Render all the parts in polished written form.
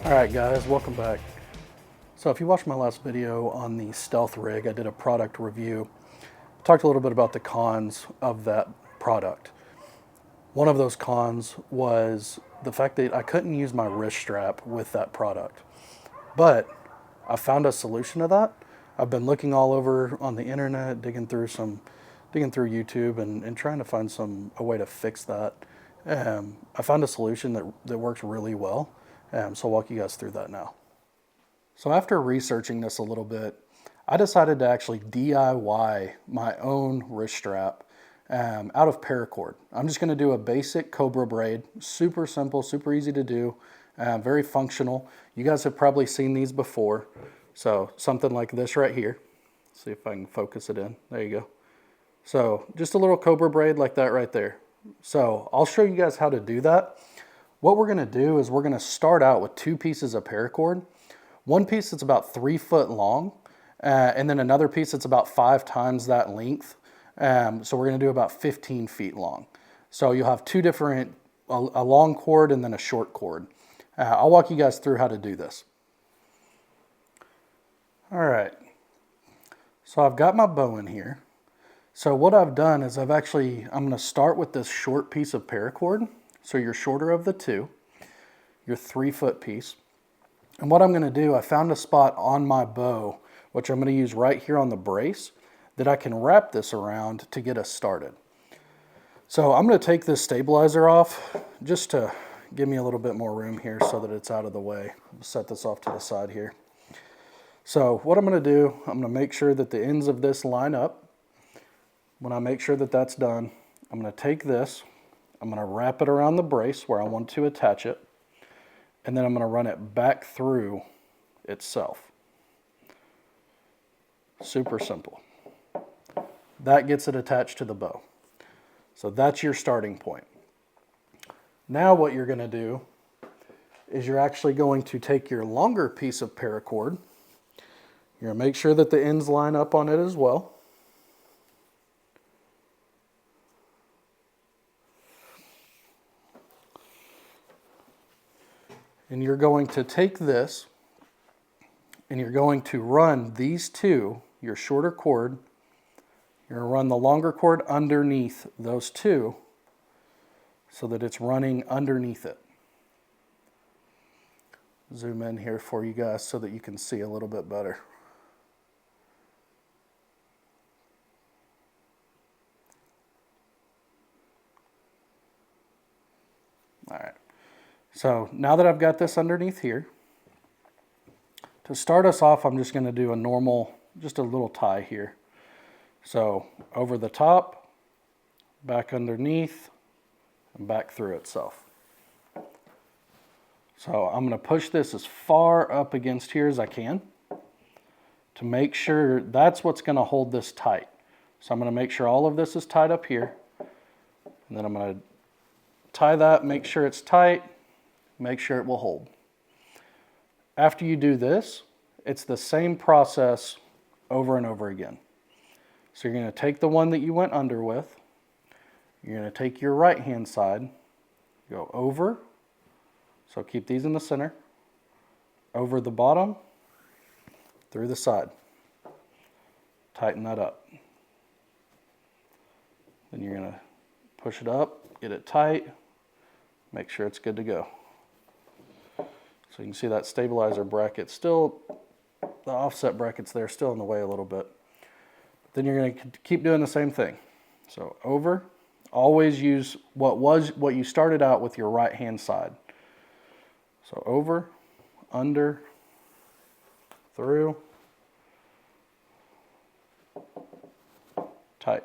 Alright guys, welcome back. So if you watched my last video on the StealthRig, I did a product review. Talked a little bit about the cons of that product. One of those cons was the fact that I couldn't use my wrist strap with that product. But I found a solution to that. I've been looking all over on the internet, digging through YouTube and trying to find a way to fix that. I found a solution that works really well. So I'll walk you guys through that now. So after researching this a little bit, I decided to actually DIY my own wrist strap out of paracord. I'm just going to do a basic Cobra braid, super simple, super easy to do, very functional. You guys have probably seen these before. So something like this right here. See if I can focus it in. There you go. So just a little Cobra braid like that right there. So I'll show you guys how to do that. What we're going to do is we're going to start out with 2 pieces of paracord. One piece that's about 3 foot long, and then another piece that's about 5 times that length. So we're going to do about 15 feet long. So you'll have 2 different, a long cord and then a short cord. I'll walk you guys through how to do this. All right, so I've got my bow in here. So what I've done is I'm going to start with this short piece of paracord. So your shorter of the 2, your 3 foot piece. And what I'm going to do, I found a spot on my bow, which I'm going to use right here on the brace, that I can wrap this around to get us started. So I'm going to take this stabilizer off just to give me a little bit more room here so that it's out of the way. I'll set this off to the side here. So what I'm going to do, I'm going to make sure that the ends of this line up. When I make sure that that's done, I'm going to take this, I'm going to wrap it around the brace where I want to attach it, and then I'm going to run it back through itself. Super simple. That gets it attached to the bow. So that's your starting point. Now what you're going to do is you're actually going to take your longer piece of paracord. You're going to make sure that the ends line up on it as well. And you're going to take this and you're going to run these 2, your shorter cord, you're going to run the longer cord underneath those 2 so that it's running underneath it. Zoom in here for you guys so that you can see a little bit better. All right. So now that I've got this underneath here, to start us off, I'm just going to do a normal, just a little tie here. So over the top, back underneath, and back through itself. So I'm going to push this as far up against here as I can to make sure that's what's going to hold this tight. So I'm going to make sure all of this is tied up here, and then I'm going to tie that, make sure it's tight, make sure it will hold. After you do this, it's the same process over and over again. So you're going to take the one that you went under with, you're going to take your right hand side, go over, so keep these in the center, over the bottom, through the side. Tighten that up. Then you're going to push it up, get it tight, make sure it's good to go. So you can see that stabilizer bracket still, the offset bracket's there, still in the way a little bit. Then you're going to keep doing the same thing. So over, always use what you started out with your right hand side. So over, under, through, tight.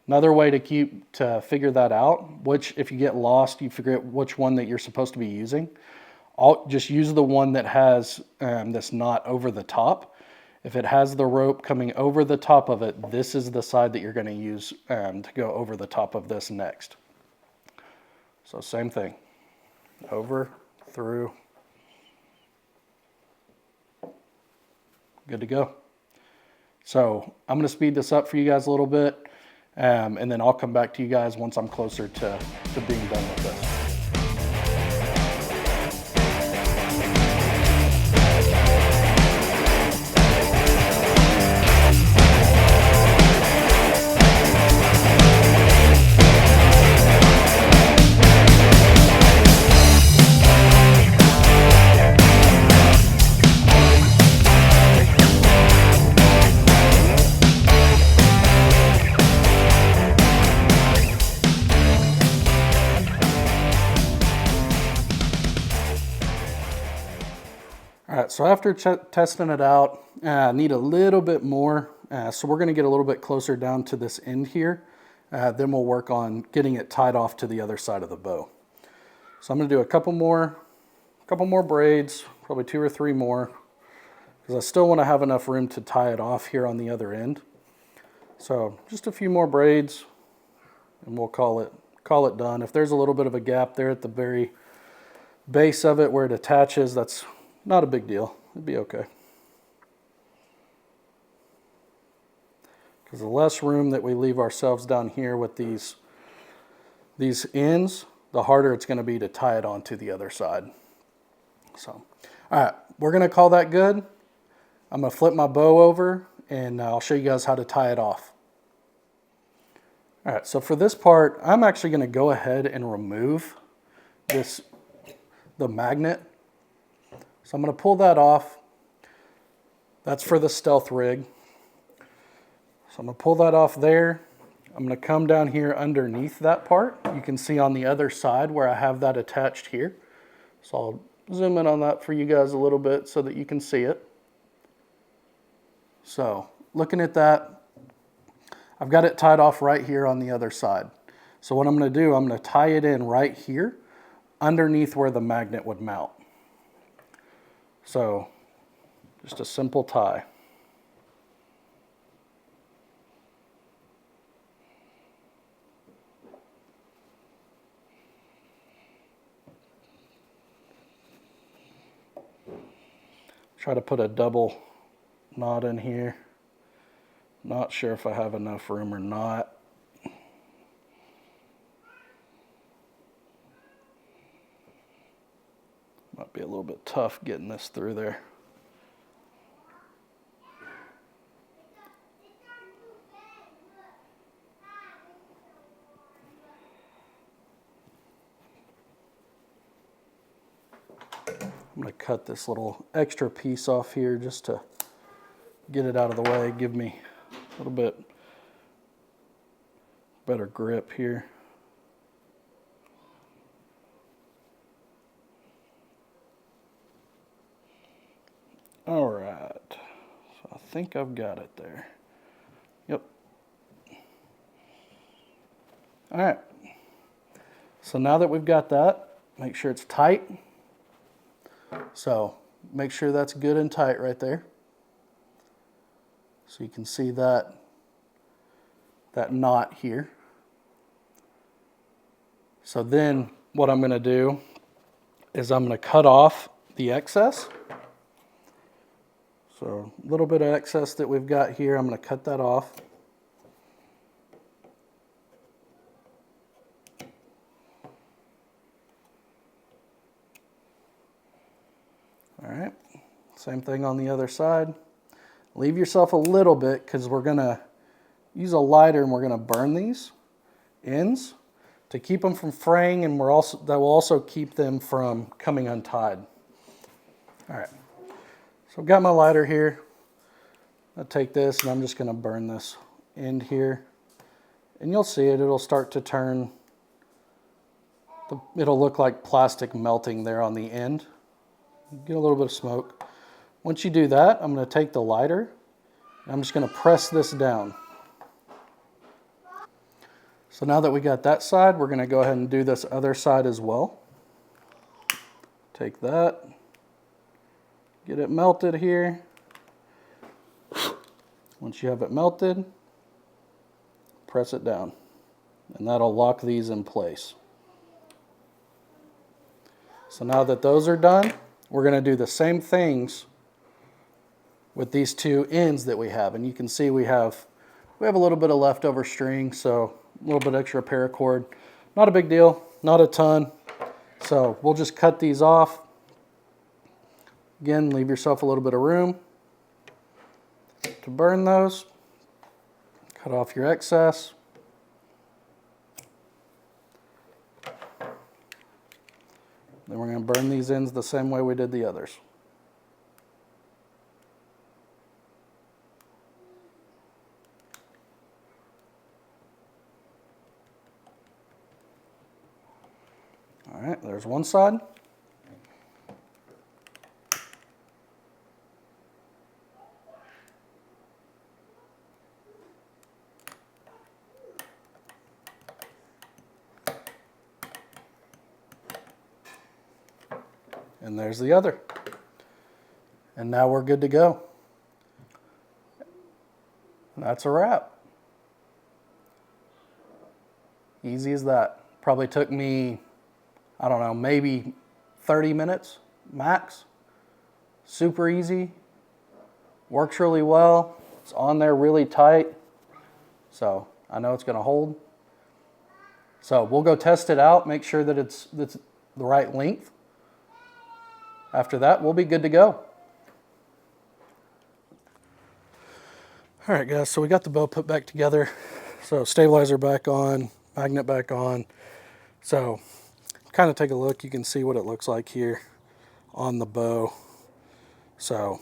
Another way to figure that out, which if you get lost, you figure out which one that you're supposed to be using. Just use the one that has this knot over the top. If it has the rope coming over the top of it, this is the side that you're going to use to go over the top of this next. So same thing, over, through, good to go. So I'm going to speed this up for you guys a little bit. And then I'll come back to you guys once I'm closer to being done with this. right, so after testing it out, I need a little bit more. So we're going to get a little bit closer down to this end here. Then we'll work on getting it tied off to the other side of the bow. So I'm going to do a couple more braids, probably 2 or 3 more, because I still want to have enough room to tie it off here on the other end. So just a few more braids, and we'll call it done. If there's a little bit of a gap there at the very base of it where it attaches, that's not a big deal. It'd be okay. Because the less room that we leave ourselves down here with these ends, the harder it's going to be to tie it onto the other side. So, all right, we're going to call that good. I'm going to flip my bow over and I'll show you guys how to tie it off. All right, so for this part, I'm actually going to go ahead and remove the magnet. So I'm going to pull that off. That's for the StealthRig. So I'm going to pull that off there. I'm going to come down here underneath that part. You can see on the other side where I have that attached here. So I'll zoom in on that for you guys a little bit so that you can see it. So looking at that, I've got it tied off right here on the other side. So what I'm going to do, I'm going to tie it in right here underneath where the magnet would mount. So just a simple tie. Try to put a double knot in here. Not sure if I have enough room or not. Might be a little bit tough getting this through there. I'm going to cut this little extra piece off here just to get it out of the way, give me a little bit better grip here. All right, so I think I've got it there. Yep. All right, so now that we've got that, make sure it's tight. So make sure that's good and tight right there. So you can see that knot here. So then what I'm going to do is I'm going to cut off the excess. So a little bit of excess that we've got here, I'm going to cut that off. All right, same thing on the other side. Leave yourself a little bit because we're going to use a lighter and we're going to burn these ends to keep them from fraying, and that will also keep them from coming untied. All right, so I've got my lighter here. I'll take this and I'm just going to burn this end here, and you'll see it. It'll start to turn. It'll look like plastic melting there on the end. Get a little bit of smoke. Once you do that, I'm going to take the lighter and I'm just going to press this down. So now that we got that side, we're going to go ahead and do this other side as well. Take that, get it melted here. Once you have it melted, press it down, and that'll lock these in place. So now that those are done, we're going to do the same things with these two ends that we have. And you can see we have a little bit of leftover string, so a little bit extra paracord. Not a big deal, not a ton. So we'll just cut these off. Again, leave yourself a little bit of room to burn those. Cut off your excess. Then we're going to burn these ends the same way we did the others. All right, there's one side. and there's the other. And now we're good to go. And that's a wrap. Easy as that. Probably took me, I don't know, maybe 30 minutes max. Super easy. Works really well. It's on there really tight. So I know it's going to hold. So we'll go test it out, make sure that it's the right length. After that, we'll be good to go. All right, guys, so we got the bow put back together. So stabilizer back on, magnet back on. So kind of take a look. You can see what it looks like here on the bow. So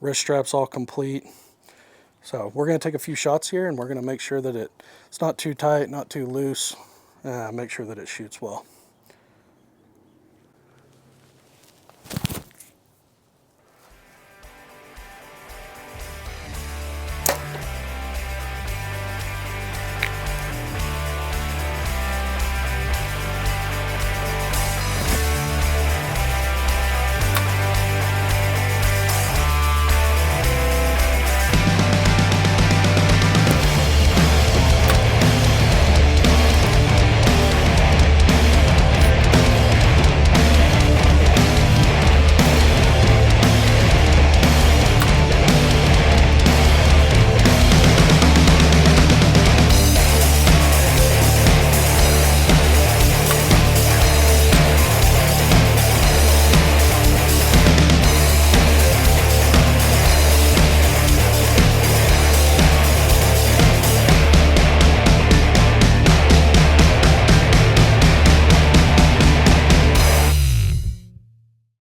wrist strap's all complete. So we're going to take a few shots here, and we're going to make sure that it's not too tight, not too loose. Make sure that it shoots well.